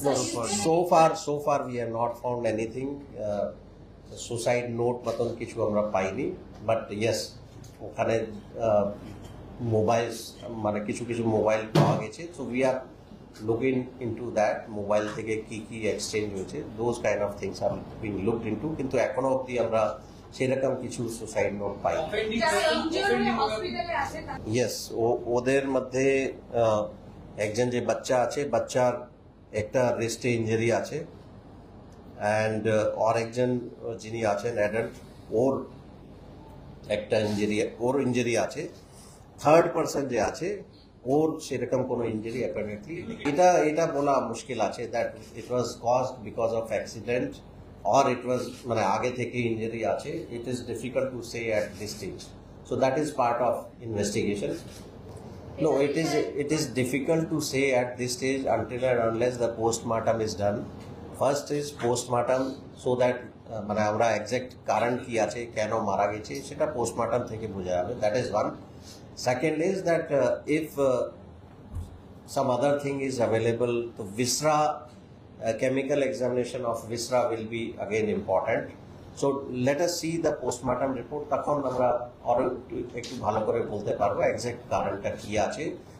No, so far we have not found anything. Suicide note মতন কিছু আমরা পাইনি, but yes, ওখানে মোবাইল মানে কিছু কিছু মোবাইল পাওয়া গেছে, so we are looking into that. Mobile থেকে কি কি এক্সচেঞ্জ হয়েছে, those kind of things are being looked into, কিন্তু এখনো অবধি আমরা সেরকম কিছু সুসাইড নোট পাইনি। ইয়েস, ওদের মধ্যে একজন যে বাচ্চা আছে, বাচ্চার একটা রিস্টে ইঞ্জুরি আছে, অ্যান্ড আর একজন যিনি আছেন অ্যাডাল্ট, ওর একটা ইঞ্জুরি আছে। থার্ড পার্সন যে আছে, ওর সেরকম কোনো ইঞ্জুরি অ্যাপারেন্টলি এটা বলা মুশকিল আছে that it was caused because of accident or it was মানে আগে থেকে ইঞ্জুরি আছে। it is difficult to say at this stage, so that is part of investigation. No, it is difficult to say at this stage until and unless the postmortem is done. First is postmortem, so that মানে আমরা exact কারণ কি আছে, কেন মারা গেছে, সেটা post-mortem থেকে বোঝা যাবে। that is one. Second is that if some other thing is available, to viscera, chemical examination of viscera will be again important. So let us see the postmortem report, তখন আমরা আরো একটু ভালো করে বলতে পারবো এক্সাক্ট কারণটা কি আছে।